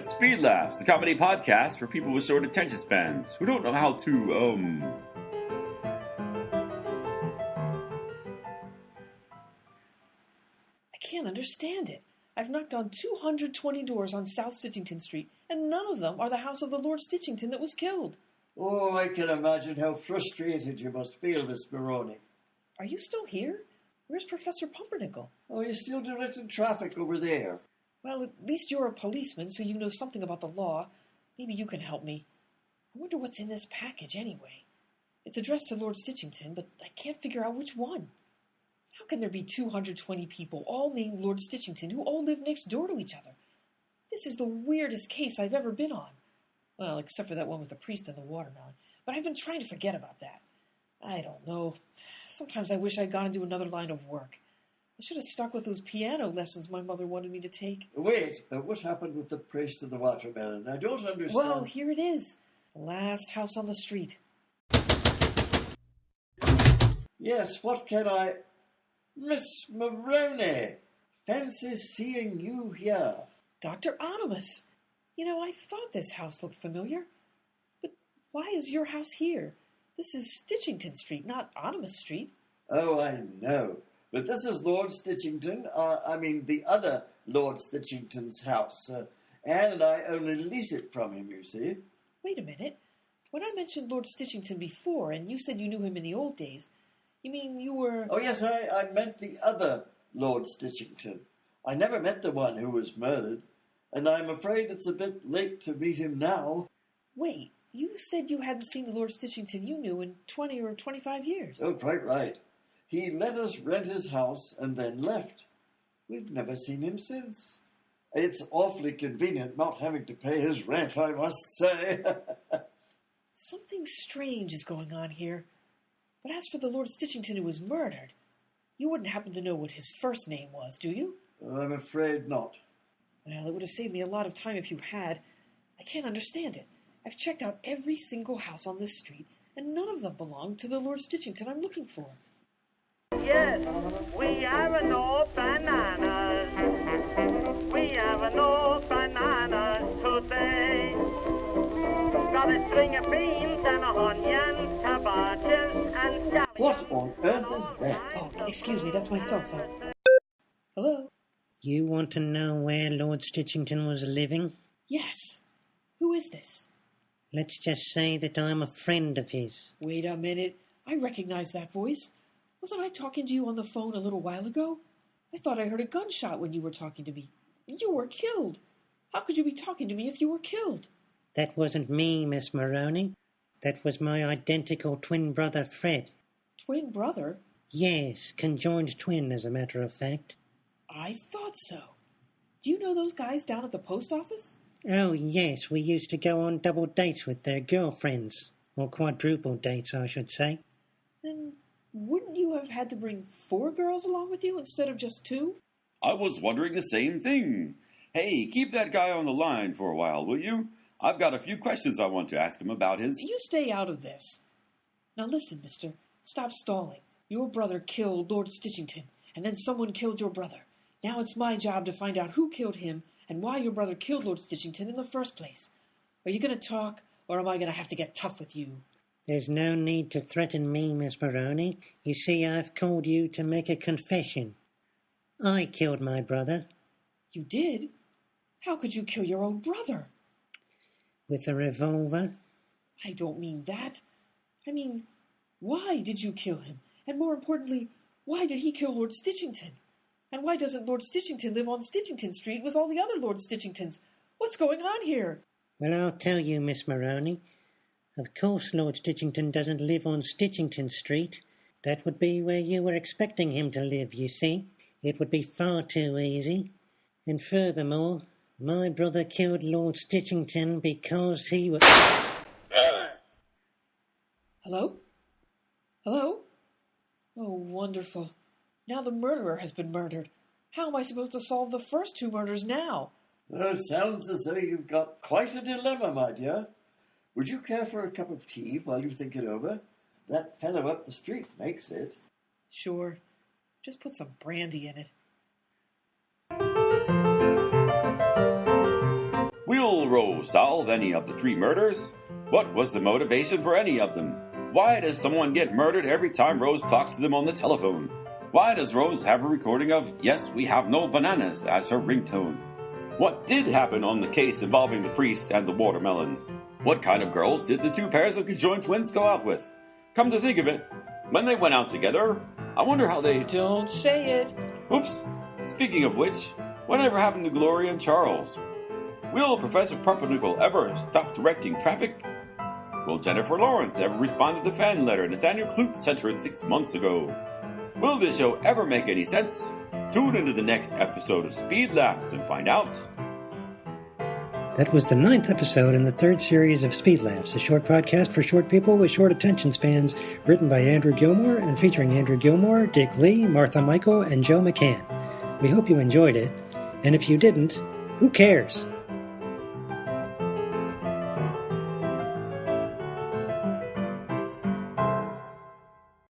That's SpeedLaughs, the comedy podcast for people with short attention spans who don't know how to, I can't understand it. I've knocked on 220 doors on South Stitchington Street, and none of them are the house of the Lord Stitchington that was killed. Oh, I can imagine how frustrated you must feel, Miss Maroney. Are you still here? Where's Professor Pumpernickel? Oh, you're still directing traffic over there. Well, at least you're a policeman, so you know something about the law. Maybe you can help me. I wonder what's in this package, anyway. It's addressed to Lord Stitchington, but I can't figure out which one. How can there be 220 people, all named Lord Stitchington, who all live next door to each other? This is the weirdest case I've ever been on. Well, except for that one with the priest and the watermelon. But I've been trying to forget about that. I don't know. Sometimes I wish I'd gone into another line of work. I should have stuck with those piano lessons my mother wanted me to take. Wait, what happened with the priest and the watermelon? I don't understand. Well, here it is. The last house on the street. Yes, what can I... Miss Maroney, fancy seeing you here. Dr. Animus. You know, I thought this house looked familiar. But why is your house here? This is Stitchington Street, not Animus Street. Oh, I know. But this is Lord Stitchington, the other Lord Stitchington's house. Anne and I only lease it from him, you see. Wait a minute. When I mentioned Lord Stitchington before, and you said you knew him in the old days, you mean you were... Oh, yes, I meant the other Lord Stitchington. I never met the one who was murdered, and I'm afraid it's a bit late to meet him now. Wait, you said you hadn't seen the Lord Stitchington you knew in 20 or 25 years. Oh, quite right. He let us rent his house and then left. We've never seen him since. It's awfully convenient not having to pay his rent, I must say. Something strange is going on here. But as for the Lord Stitchington who was murdered, you wouldn't happen to know what his first name was, do you? I'm afraid not. Well, it would have saved me a lot of time if you had. I can't understand it. I've checked out every single house on this street, and none of them belong to the Lord Stitchington I'm looking for. Yes, we have no bananas. We have no bananas today. Got a string of beans and onions, cabbages and scallions. What on earth is that? Oh, excuse me, that's my cell phone. Hello? You want to know where Lord Stitchington was living? Yes. Who is this? Let's just say that I'm a friend of his. Wait a minute. I recognize that voice. Wasn't I talking to you on the phone a little while ago? I thought I heard a gunshot when you were talking to me. You were killed. How could you be talking to me if you were killed? That wasn't me, Miss Maroney. That was my identical twin brother, Fred. Twin brother? Yes, conjoined twin, as a matter of fact. I thought so. Do you know those guys down at the post office? Oh, yes, we used to go on double dates with their girlfriends. Or quadruple dates, I should say. Then wouldn't you have had to bring 4 girls along with you instead of just 2? I was wondering the same thing. Hey, keep that guy on the line for a while, will you? I've got a few questions I want to ask him about his... You stay out of this. Now listen, mister. Stop stalling. Your brother killed Lord Stitchington, and then someone killed your brother. Now it's my job to find out who killed him and why your brother killed Lord Stitchington in the first place. Are you going to talk, or am I going to have to get tough with you? There's no need to threaten me, Miss Maroney. You see, I've called you to make a confession. I killed my brother. You did? How could you kill your own brother? With a revolver. I don't mean that. I mean, why did you kill him? And more importantly, why did he kill Lord Stitchington? And why doesn't Lord Stitchington live on Stitchington Street with all the other Lord Stitchingtons? What's going on here? Well, I'll tell you, Miss Maroney. Of course Lord Stitchington doesn't live on Stitchington Street. That would be where you were expecting him to live, you see. It would be far too easy. And furthermore, my brother killed Lord Stitchington because he was... Hello? Hello? Oh, wonderful. Now the murderer has been murdered. How am I supposed to solve the first 2 murders now? Oh, sounds as though you've got quite a dilemma, my dear. Would you care for a cup of tea while you think it over? That fellow up the street makes it. Sure. Just put some brandy in it. Will Rose solve any of the 3 murders? What was the motivation for any of them? Why does someone get murdered every time Rose talks to them on the telephone? Why does Rose have a recording of "Yes, we have no bananas" as her ringtone? What did happen on the case involving the priest and the watermelon? What kind of girls did the 2 pairs of conjoined twins go out with? Come to think of it, when they went out together, I wonder how they... Don't say it. Oops. Speaking of which, whatever happened to Gloria and Charles? Will Professor Pumpernickel ever stop directing traffic? Will Jennifer Lawrence ever respond to the fan letter Nathaniel Clute sent her 6 months ago? Will this show ever make any sense? Tune into the next episode of SpeedLaughs and find out. That was the 9th episode in the 3rd series of SpeedLaughs, a short podcast for short people with short attention spans, written by Andrew Gilmore and featuring Andrew Gilmore, Dick Lee, Martha Michael, and Joe McCann. We hope you enjoyed it, and if you didn't, who cares?